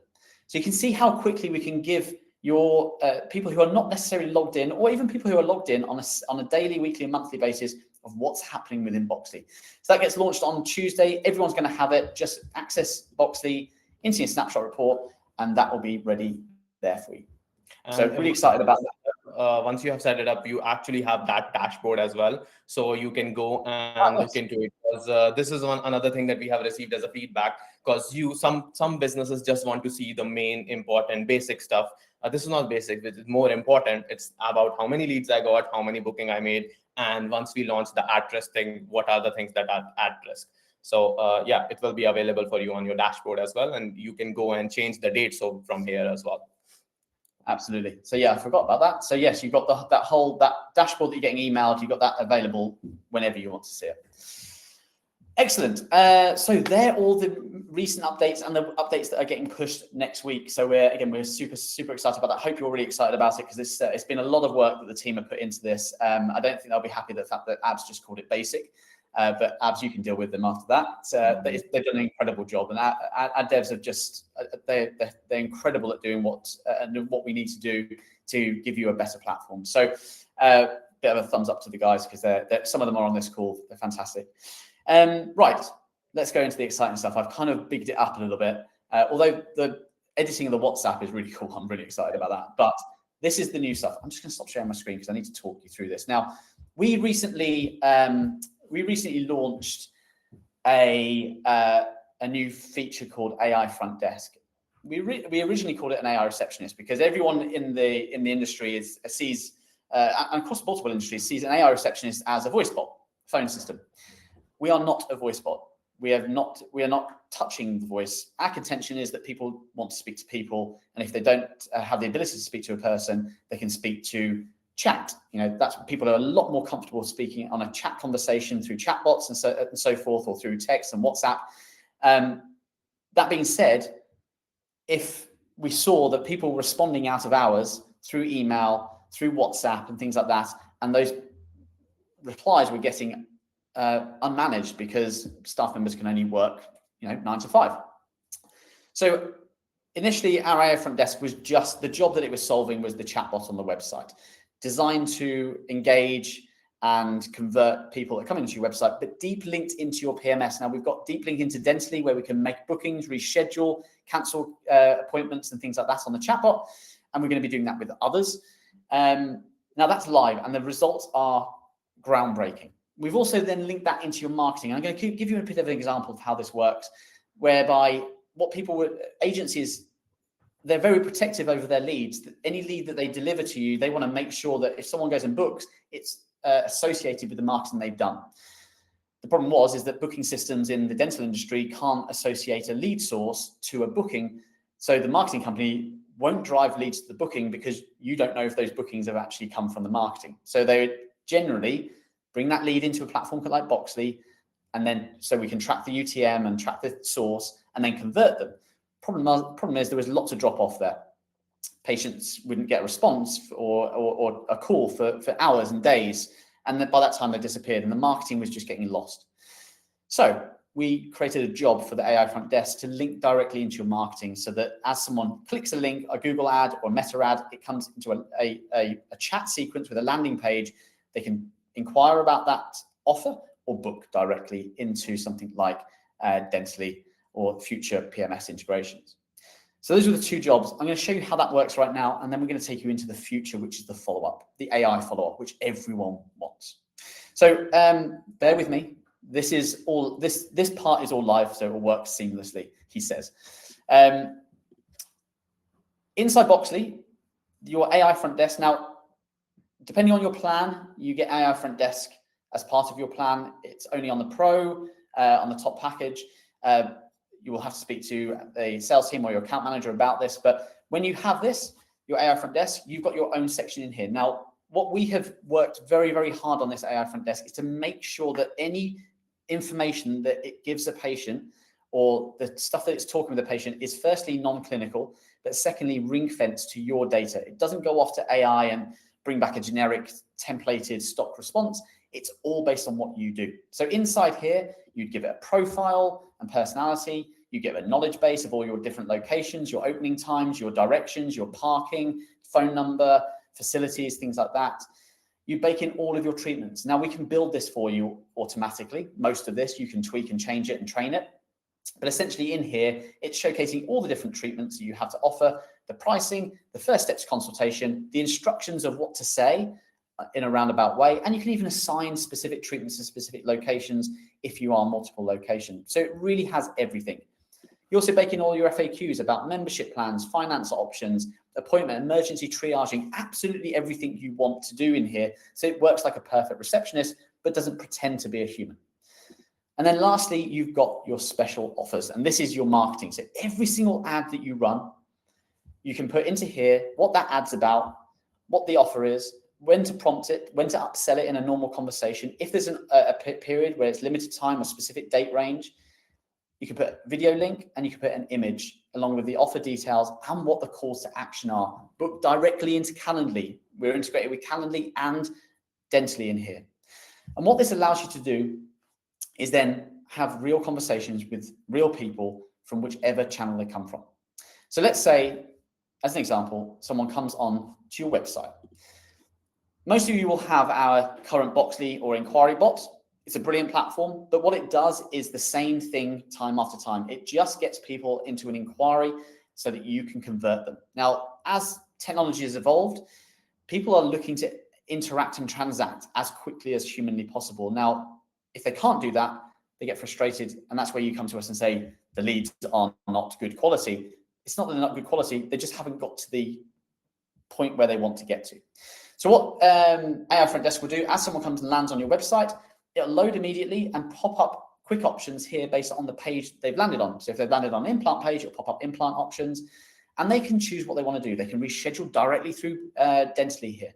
So you can see how quickly we can give your people who are not necessarily logged in, or even people who are logged in on a daily, weekly, and monthly basis of what's happening within Boxly. So that gets launched on Tuesday. Everyone's going to have it. Just access Boxly, Instant Snapshot report, and that will be ready there for you. And so really excited about that. Once you have set it up, you actually have that dashboard as well. So you can go and look into it. Because this is another thing that we have received as a feedback, because some businesses just want to see the main important basic stuff. This is not basic, this is more important. It's about how many leads I got, how many booking I made. And once we launch the at-risk thing, what are the things that are at risk? So yeah, it will be available for you on your dashboard as well. And you can go and change the date from here as well. Absolutely. So yeah, I forgot about that. So yes, you've got that dashboard that you're getting emailed. You've got that available whenever you want to see it. Excellent. So they're all the recent updates and the updates that are getting pushed next week. So we're super, super excited about that. I hope you're really excited about it, because it's been a lot of work that the team have put into this. I don't think they'll be happy with the fact that Abs just called it basic. But Abs, you can deal with them after that. They've done an incredible job, and our devs have just they're incredible at doing what we need to do to give you a better platform. So bit of a thumbs up to the guys, because some of them are on this call. They're fantastic. Right, let's go into the exciting stuff. I've kind of bigged it up a little bit, although the editing of the WhatsApp is really cool. I'm really excited about that. But this is the new stuff. I'm just going to stop sharing my screen because I need to talk you through this. Now, we recently launched a new feature called AI Front Desk. We originally called it an AI receptionist, because everyone in the industry sees and across multiple industries sees an AI receptionist as a voice bot phone system. We are not a voice bot. we are not touching the voice. Our contention is that people want to speak to people, and if they don't have the ability to speak to a person, they can speak to chat. That's people are a lot more comfortable speaking on a chat conversation through chatbots and so forth, or through text and WhatsApp. That being said, if we saw that people responding out of hours through email, through WhatsApp and things like that, and those replies were getting unmanaged because staff members can only work 9 to 5. So initially our AI front desk was just the job that it was solving was the chatbot on the website, designed to engage and convert people that come into your website, but deep linked into your PMS. Now we've got deep link into Dentally, where we can make bookings, reschedule, cancel appointments and things like that on the chatbot. And we're going to be doing that with others. Now that's live and the results are groundbreaking. We've also then linked that into your marketing. I'm going to give you a bit of an example of how this works, whereby agencies, they're very protective over their leads. Any lead that they deliver to you, they want to make sure that if someone goes and books, it's associated with the marketing they've done. The problem is that booking systems in the dental industry can't associate a lead source to a booking. So the marketing company won't drive leads to the booking because you don't know if those bookings have actually come from the marketing. So they generally bring that lead into a platform like Boxly, and then so we can track the UTM and track the source and then convert them. Problem is there was lots of drop off there. Patients wouldn't get a response or a call for hours and days. And then by that time they disappeared and the marketing was just getting lost. So we created a job for the AI front desk to link directly into your marketing so that as someone clicks a link, a Google ad or a Meta ad, it comes into a chat sequence with a landing page. They can inquire about that offer or book directly into something like Dentally or future PMS integrations. So those are the two jobs. I'm going to show you how that works right now, and then we're going to take you into the future, which is the follow-up, the AI follow-up, which everyone wants. So bear with me. This part is all live, so it will work seamlessly, he says. Inside Boxly, your AI front desk. Now, depending on your plan, you get AI front desk as part of your plan. It's only on the Pro, on the top package. You will have to speak to a sales team or your account manager about this. But when you have this, your AI front desk, you've got your own section in here. Now, what we have worked very, very hard on this AI front desk is to make sure that any information that it gives a patient or the stuff that it's talking with the patient is firstly non-clinical, but secondly ring-fenced to your data. It doesn't go off to AI and bring back a generic templated stock response. It's all based on what you do. So inside here, you'd give it a profile and personality. You get a knowledge base of all your different locations, your opening times, your directions, your parking, phone number, facilities, things like that. You bake in all of your treatments. Now we can build this for you automatically. Most of this, you can tweak and change it and train it. But essentially in here, it's showcasing all the different treatments that you have to offer, the pricing, the first steps consultation, the instructions of what to say in a roundabout way. And you can even assign specific treatments to specific locations if you are multiple locations. So it really has everything. You also bake in all your FAQs about membership plans, finance options, appointment, emergency triaging, absolutely everything you want to do in here. So it works like a perfect receptionist, but doesn't pretend to be a human. And then lastly, you've got your special offers, and this is your marketing. So every single ad that you run, you can put into here what that ad's about, what the offer is, when to prompt it, when to upsell it in a normal conversation. If there's a period where it's limited time or specific date range, you can put a video link and you can put an image along with the offer details and what the calls to action are. Book directly into Calendly. We're integrated with Calendly and Dentally in here. And what this allows you to do is then have real conversations with real people from whichever channel they come from. So let's say, as an example, someone comes on to your website. Most of you will have our current Boxly or inquiry bot. It's a brilliant platform, but what it does is the same thing time after time. It just gets people into an inquiry so that you can convert them. Now, as technology has evolved, people are looking to interact and transact as quickly as humanly possible. Now, if they can't do that, they get frustrated, and that's where you come to us and say the leads are not good quality. It's not that they're not good quality, they just haven't got to the point where they want to get to. So what AI Front Desk will do, as someone comes and lands on your website, it'll load immediately and pop up quick options here based on the page they've landed on. So if they've landed on an implant page, it'll pop up implant options, and they can choose what they want to do. They can reschedule directly through Dentally here,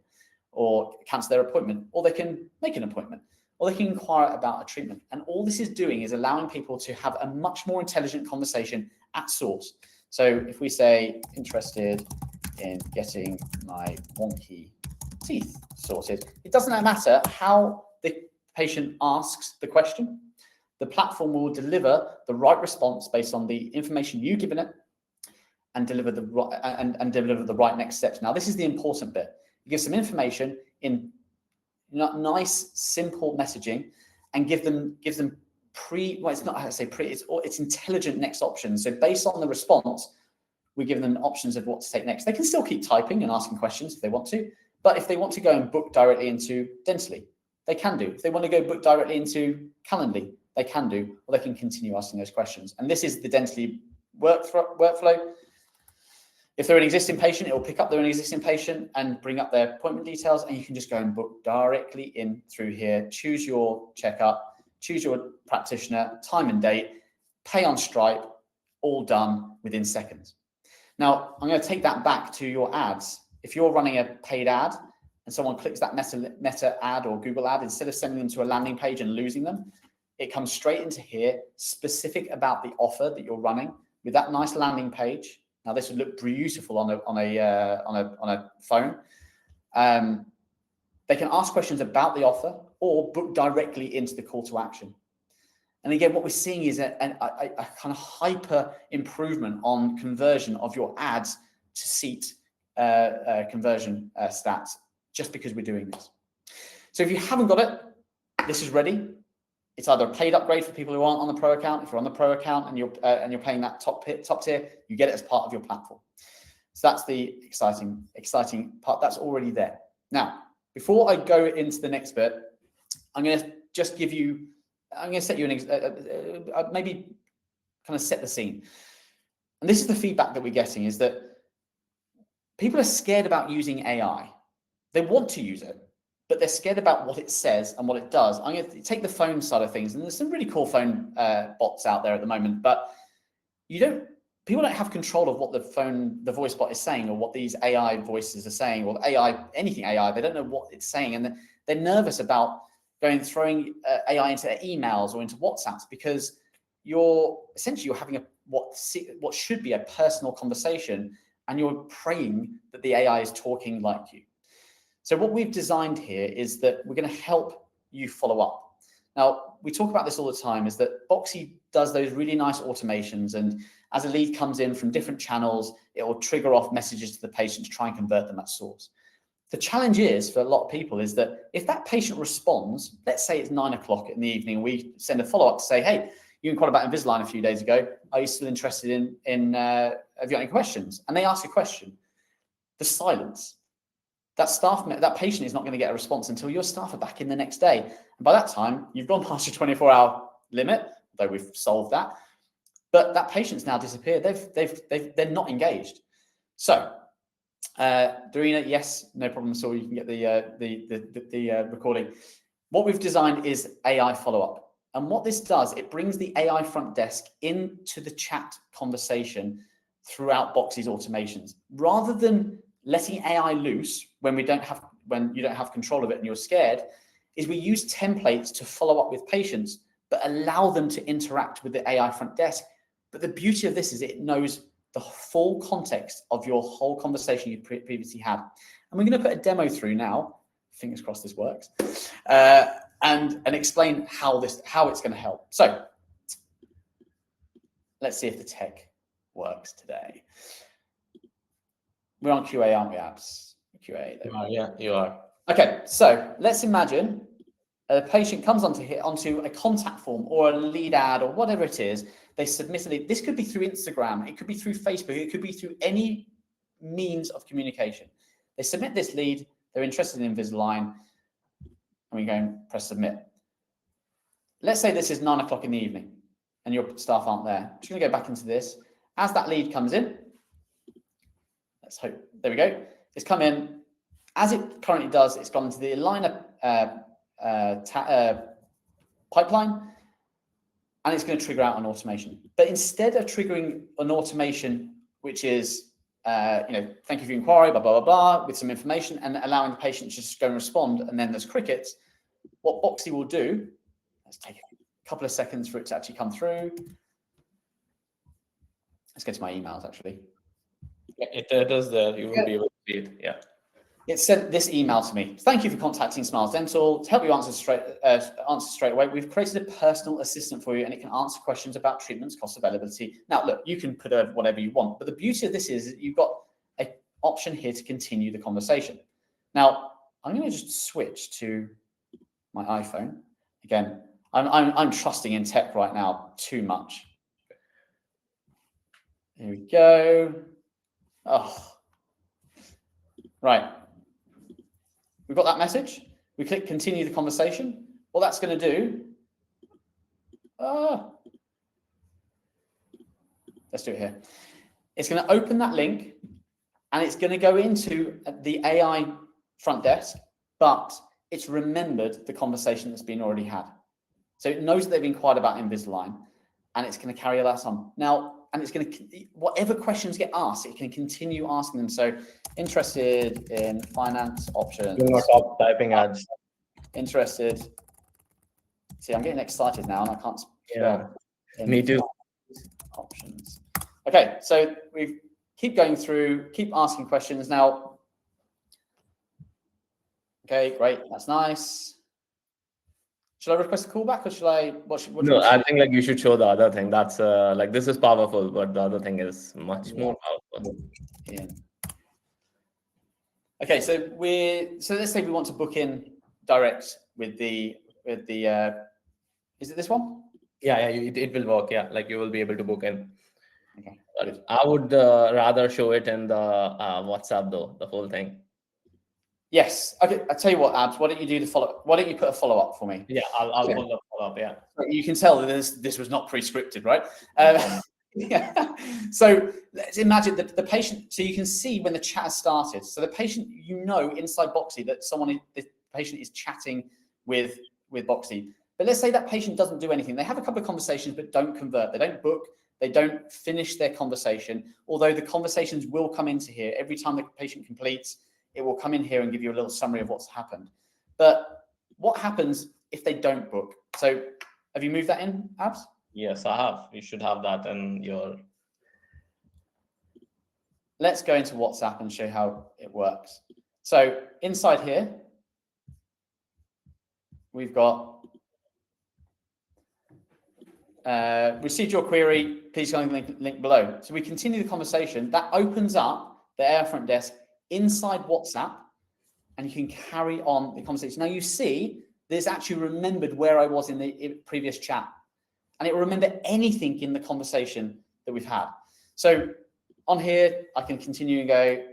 or cancel their appointment, or they can make an appointment, or they can inquire about a treatment. And all this is doing is allowing people to have a much more intelligent conversation at source. So if we say, interested in getting my wonky teeth sorted, it doesn't matter how the patient asks the question, the platform will deliver the right response based on the information you've given it, and deliver the right next steps. Now, this is the important bit. You give some information in nice, simple messaging, and gives them it's intelligent next options. So based on the response, we give them options of what to take next. They can still keep typing and asking questions if they want to, but if they want to go and book directly into Dentally, they can do. If they want to go book directly into Calendly, they can do, or they can continue asking those questions. And this is the Dentally workflow. If they're an existing patient, it will pick up their existing patient and bring up their appointment details, and you can just go and book directly in through here, choose your checkup, choose your practitioner, time and date, pay on Stripe, all done within seconds. Now, I'm going to take that back to your ads. If you're running a paid ad and someone clicks that Meta ad or Google ad, instead of sending them to a landing page and losing them, it comes straight into here, specific about the offer that you're running with that nice landing page. Now, this would look beautiful on a phone. They can ask questions about the offer or book directly into the call to action. And again, what we're seeing is a kind of hyper improvement on conversion of your ads to seat conversion stats, just because we're doing this. So if you haven't got it, this is ready. It's either a paid upgrade for people who aren't on the pro account. If you're on the pro account and you're paying that top tier, you get it as part of your platform. So that's the exciting part. That's already there. Now, before I go into the next bit, I'm going to just give you. I'm going to set you maybe kind of set the scene. And this is the feedback that we're getting, is that people are scared about using AI. They want to use it, but they're scared about what it says and what it does. I'm going to take the phone side of things, and there's some really cool phone bots out there at the moment, but people don't have control of what the voice bot is saying, or what these AI voices are saying, or anything AI. They don't know what it's saying, and they're nervous about throwing AI into their emails or into WhatsApps, because you're having what should be a personal conversation, and you're praying that the AI is talking like you. So what we've designed here is that we're going to help you follow up. Now, we talk about this all the time, is that Boxy does those really nice automations, and as a lead comes in from different channels, it will trigger off messages to the patient to try and convert them at source. The challenge is, for a lot of people, is that if that patient responds, let's say it's 9 o'clock in the evening, and we send a follow-up to say, hey, you inquired about Invisalign a few days ago. Are you still interested in have you got any questions? And they ask a question. The silence. That patient is not going to get a response until your staff are back in the next day. And by that time, you've gone past your 24-hour limit, though we've solved that. But that patient's now disappeared. They're not engaged. So, Dorina, yes, no problem at all. You can get the recording. What we've designed is AI follow-up. And what this does, it brings the AI front desk into the chat conversation throughout Boxy's automations. Rather than letting AI loose when you don't have control of it and you're scared, is we use templates to follow up with patients, but allow them to interact with the AI front desk. But the beauty of this is it knows the full context of your whole conversation you previously had. And we're going to put a demo through now. Fingers crossed this works. And explain how it's going to help. So let's see if the tech works today. We're on QA, aren't we, Abs? QA. Yeah, you are. Okay, so let's imagine a patient comes onto a contact form or a lead ad or whatever it is. They submitted it. This could be through Instagram. It could be through Facebook. It could be through any means of communication. They submit this lead. They're interested in Invisalign. And we go and press submit. Let's say this is 9 o'clock in the evening and your staff aren't there. I'm just going to go back into this. As that lead comes in, let's hope, there we go. It's come in. As it currently does, it's gone into the aligner pipeline. and it's going to trigger out an automation. But instead of triggering an automation, which is, thank you for your inquiry, blah, blah, blah, blah, with some information, and allowing the patient to just go and respond, and then there's crickets, what Boxy will do, let's take a couple of seconds for it to actually come through. Let's get to my emails, actually. It is there. You will be able to see it. Yeah. It sent this email to me. Thank you for contacting Smiles Dental. To help you answer straight away, we've created a personal assistant for you, and it can answer questions about treatments, cost, availability. Now, look, you can put whatever you want, but the beauty of this is that you've got an option here to continue the conversation. Now, I'm going to just switch to my iPhone. Again, I'm trusting in tech right now too much. Here we go. Oh, right. We've got that message. We click continue the conversation. What that's going to do, let's do it here. It's going to open that link, and it's going to go into the AI front desk, but it's remembered the conversation that's been already had. So it knows that they've inquired about Invisalign, and it's going to carry that on. Now, and it's going to, whatever questions get asked, it can continue asking them. So, interested in finance options. Do not stop typing ads. Interested. See, I'm getting excited now, and I can't spell. Yeah, me too. Options. Okay, so we keep going through, keep asking questions now. Okay, great. That's nice. Should I request a callback, or should I? No, I think like you should show the other thing. That's like this is powerful, but the other thing is much more powerful. Yeah. Okay, so let's say we want to book in direct with the is it this one? Yeah, it will work. Yeah, like you will be able to book in. Okay. But I would rather show it in the WhatsApp though, the whole thing. Yes. Okay. I'll tell you what, Abs. Why don't you do the follow? Why don't you put a follow up for me? Yeah, I'll pull the follow up. Yeah. You can tell that this was not pre-scripted, right? Yeah. So let's imagine that the patient. So you can see when the chat has started. So the patient, inside Boxy that the patient is chatting with Boxy. But let's say that patient doesn't do anything. They have a couple of conversations, but don't convert. They don't book. They don't finish their conversation. Although the conversations will come into here every time the patient completes. It will come in here and give you a little summary of what's happened. But what happens if they don't book? So have you moved that in, Abs? Yes, I have. You should have that in your... Let's go into WhatsApp and show how it works. So inside here, we've got received your query, please go and link below. So we continue the conversation. That opens up the AI front desk inside WhatsApp, and you can carry on the conversation. Now you see, there's actually remembered where I was in the previous chat, and it will remember anything in the conversation that we've had. So on here, I can continue and go,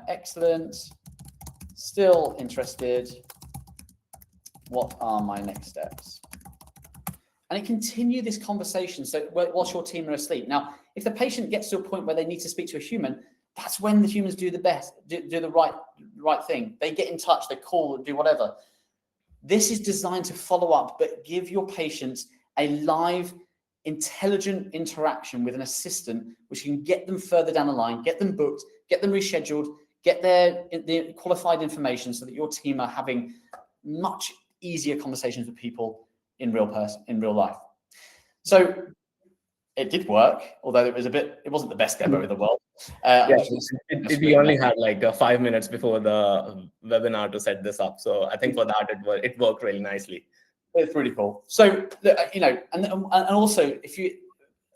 excellent, still interested, what are my next steps? And it continue this conversation. So whilst your team are asleep. Now, if the patient gets to a point where they need to speak to a human, that's when the humans do the best, do the right thing. They get in touch, they call, do whatever. This is designed to follow up, but give your patients a live, intelligent interaction with an assistant, which can get them further down the line, get them booked, get them rescheduled, get the qualified information so that your team are having much easier conversations with people in real life. So it did work, although it wasn't the best demo in the world. We only had like 5 minutes before the webinar to set this up. So I think for that, it worked really nicely. It's really cool. So, and also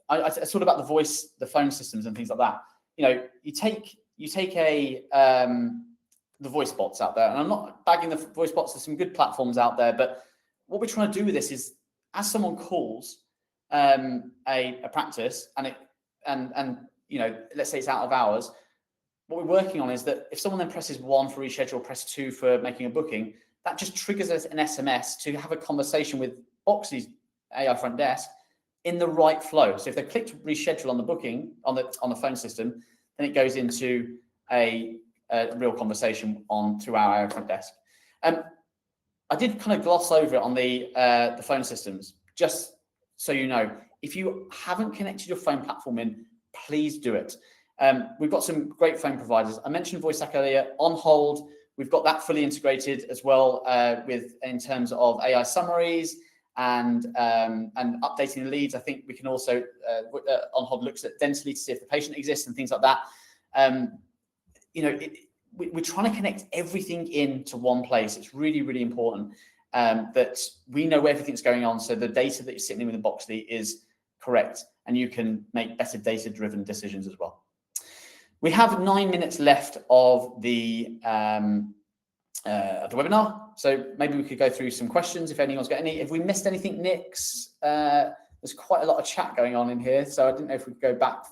I thought about the phone systems and things like that. You take the voice bots out there, and I'm not bagging the voice bots. There's some good platforms out there, but what we're trying to do with this is, as someone calls a practice and let's say it's out of hours, what we're working on is that if someone then presses 1 for reschedule, press 2 for making a booking, that just triggers us an SMS to have a conversation with Boxy's AI front desk in the right flow. So if they clicked reschedule on the booking on the phone system, then it goes into a real conversation through our AI front desk. I did kind of gloss over it on the phone systems, just so you know, if you haven't connected your phone platform in, please do it. We've got some great phone providers. I mentioned VoiceApp earlier. On Hold, we've got that fully integrated as well, in terms of AI summaries and updating the leads. I think we can also On Hold looks at density to see if the patient exists and things like that. We're trying to connect everything into one place. It's really, really important that we know everything's going on, so the data that you're sitting in with the Boxley is correct, and you can make better data-driven decisions as well. We have 9 minutes left of the webinar, so maybe we could go through some questions if anyone's got any. If we missed anything, Nix, there's quite a lot of chat going on in here, so I didn't know if we could go back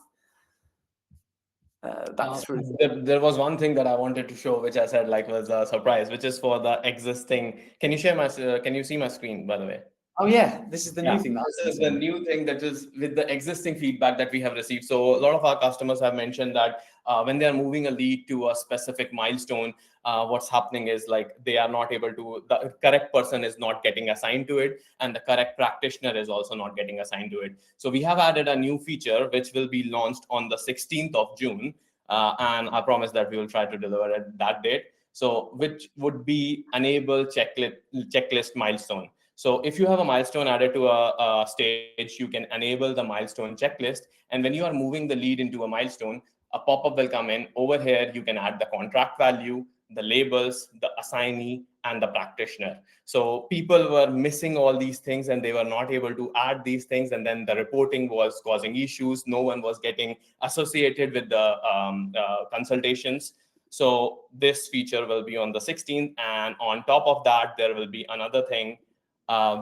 through. There was one thing that I wanted to show, which I said was a surprise, which is for the existing. Can you share my? Can you see my screen, by the way? Oh yeah, this is the new thing. This is the new thing that is with the existing feedback that we have received. So a lot of our customers have mentioned that when they are moving a lead to a specific milestone, what's happening is they are not able to, the correct person is not getting assigned to it, and the correct practitioner is also not getting assigned to it. So we have added a new feature which will be launched on the 16th of June, and I promise that we will try to deliver at that date. So which would be enable checklist milestone. So if you have a milestone added to a stage, you can enable the milestone checklist. And when you are moving the lead into a milestone, a pop-up will come in. Over here, you can add the contract value, the labels, the assignee, and the practitioner. So people were missing all these things, and they were not able to add these things. And then the reporting was causing issues. No one was getting associated with the consultations. So this feature will be on the 16th. And on top of that, there will be another thing,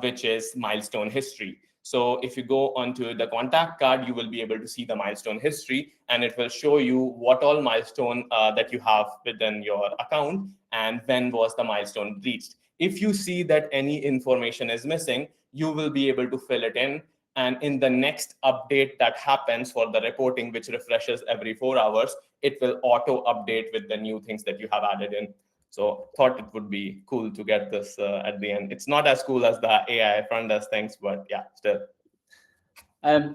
which is milestone history. So if you go onto the contact card, you will be able to see the milestone history, and it will show you what all milestone that you have within your account and when was the milestone reached. If you see that any information is missing, you will be able to fill it in. And in the next update that happens for the reporting, which refreshes every 4 hours, it will auto update with the new things that you have added in. So thought it would be cool to get this at the end. It's not as cool as the AI front desk things, but yeah, still.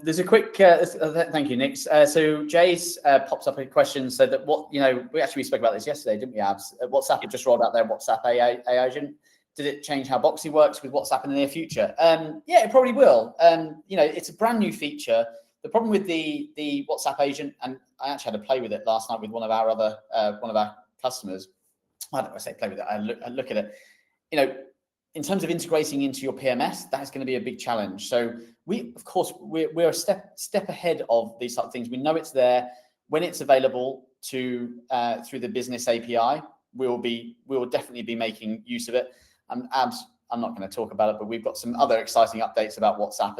There's a quick, thank you, Nick. So Jay's pops up a question, so that we spoke about this yesterday, didn't we, Abs? WhatsApp had just rolled out their WhatsApp AI agent. Did it change how Boxy works with WhatsApp in the near future? Yeah, it probably will. It's a brand new feature. The problem with the WhatsApp agent, and I actually had to play with it last night with one of our customers. I don't want to say play with it. I look at it. In terms of integrating into your PMS, that's going to be a big challenge. So we're a step ahead of these type of things. We know it's there. When it's available through the business API, we will definitely be making use of it. Abs, I'm not going to talk about it, but we've got some other exciting updates about WhatsApp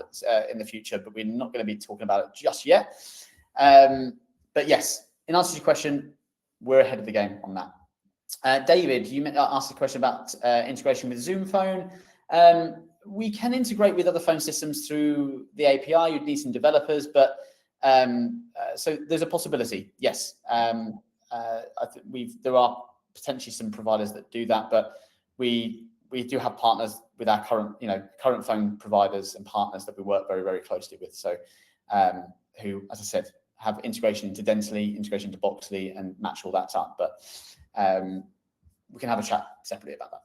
in the future, but we're not going to be talking about it just yet. But yes, in answer to your question, we're ahead of the game on that. David, you asked a question about integration with Zoom Phone. We can integrate with other phone systems through the API. You'd need some developers, but so there's a possibility. Yes, I think there are potentially some providers that do that, but we do have partners with our current phone providers and partners that we work very, very closely with. So who, as I said, have integration into Dentally, integration to Boxley, and match all that up. But we can have a chat separately about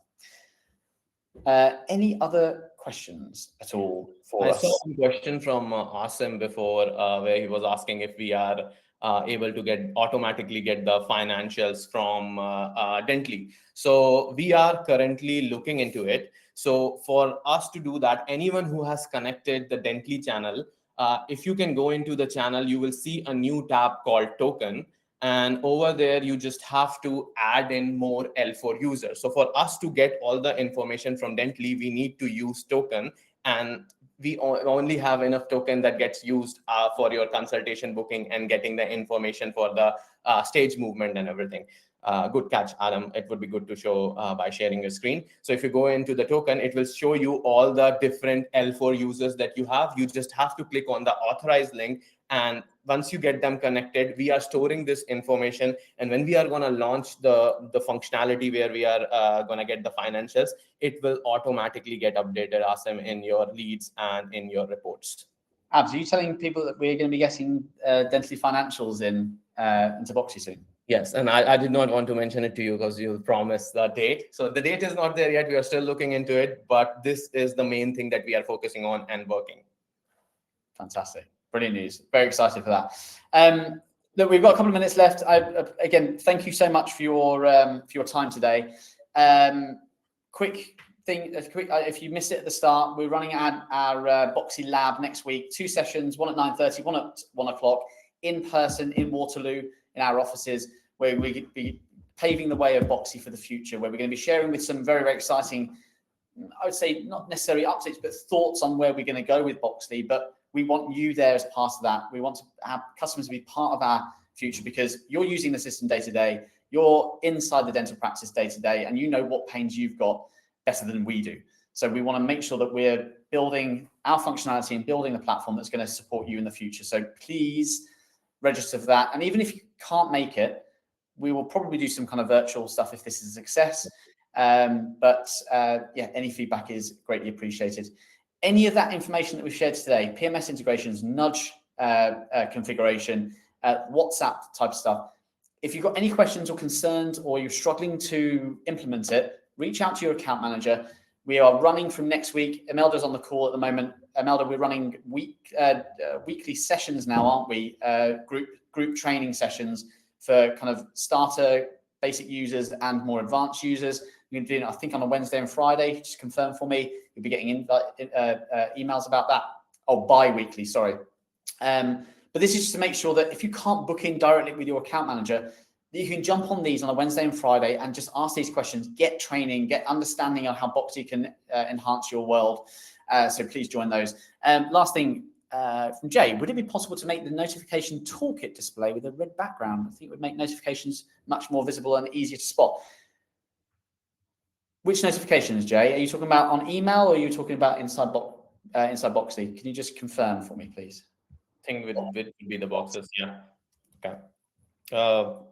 that. Any other questions at all for us? I saw a question from Asim before, where he was asking if we are able to automatically get the financials from Dentally. So we are currently looking into it. So for us to do that, anyone who has connected the Dentally channel, if you can go into the channel, you will see a new tab called Token. And over there, you just have to add in more L4 users. So for us to get all the information from Dentally, we need to use Token. And we only have enough token that gets used for your consultation booking and getting the information for the stage movement and everything. Good catch, Adam. It would be good to show by sharing your screen. So if you go into the token, it will show you all the different L4 users that you have. You just have to click on the authorized link And once you get them connected, we are storing this information. And when we are going to launch the functionality where we are going to get the financials, it will automatically get updated, Asim, in your leads and in your reports. Abs, are you telling people that we're going to be getting Dentally financials into Boxy soon? Yes, and I did not want to mention it to you because you promised the date. So the date is not there yet. We are still looking into it, but this is the main thing that we are focusing on and working. Fantastic. Brilliant news. Very excited for that. Look, we've got a couple of minutes left. Again, thank you so much for your time today. Quick thing, if you missed it at the start, we're running our Boxy Lab next week. 2 sessions, one at 9:30, one at 1 o'clock, in person in Waterloo in our offices, where we could be paving the way of Boxy for the future, where we're going to be sharing with some very, very exciting, I would say not necessarily updates, but thoughts on where we're going to go with Boxy. But we want you there as part of that. We want to have customers be part of our future, because you're using the system day to day. You're inside the dental practice day to day, and you know what pains you've got better than we do. So we want to make sure that we're building our functionality and building the platform that's going to support you in the future. So please register for that. And even if you can't make it, we will probably do some kind of virtual stuff if this is a success. Yeah, any feedback is greatly appreciated. Any of that information that we've shared today, PMS integrations, nudge configuration, WhatsApp type stuff. If you've got any questions or concerns, or you're struggling to implement it, reach out to your account manager. We are running from next week. Imelda's on the call at the moment. Imelda, we're running weekly sessions now, aren't we? Group training sessions for kind of starter basic users and more advanced users. You're doing it, I think, on a Wednesday and Friday. Just confirm for me. You'll be getting emails about that. Oh, bi-weekly, sorry. But this is just to make sure that if you can't book in directly with your account manager, that you can jump on these on a Wednesday and Friday and just ask these questions, get training, get understanding on how Boxy can enhance your world. So please join those. Last thing from Jay, would it be possible to make the notification toolkit display with a red background? I think it would make notifications much more visible and easier to spot. Which notifications, Jay? Are you talking about on email, or are you talking about inside Boxy? Can you just confirm for me, please? I think it would be the boxes, yeah. Okay.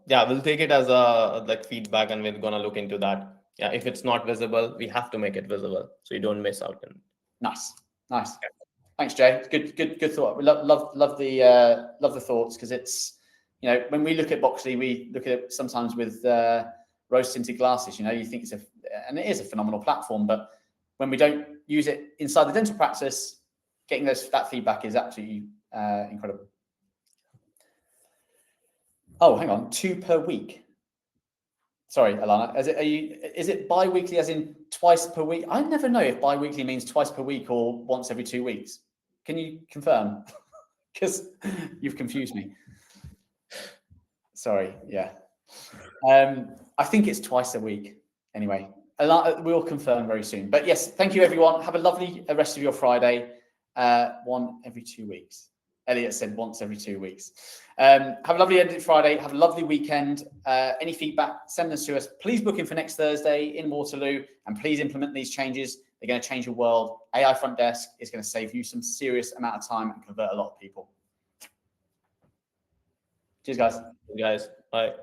Yeah, we'll take it as a feedback, and we're gonna look into that. Yeah, if it's not visible, we have to make it visible so you don't miss out. Nice. Okay. Thanks, Jay. Good thought. We love the thoughts, because it's, you know, when we look at Boxy, we look at it sometimes with rose tinted glasses. You know, you think and it is a phenomenal platform, but when we don't use it inside the dental practice, getting that feedback is absolutely incredible. Oh, hang on, 2 per week. Sorry, Alana. Is it bi-weekly as in twice per week? I never know if bi-weekly means twice per week or once every 2 weeks. Can you confirm? Because you've confused me. Sorry, yeah. I think it's twice a week. Anyway, we'll confirm very soon. But yes, thank you, everyone. Have a lovely rest of your Friday. 1 every 2 weeks. Elliot said once every 2 weeks. Have a lovely end of Friday. Have a lovely weekend. Any feedback, send us to us. Please book in for next Thursday in Waterloo, and please implement these changes. They're going to change your world. AI Front Desk is going to save you some serious amount of time and convert a lot of people. Cheers, guys. Bye.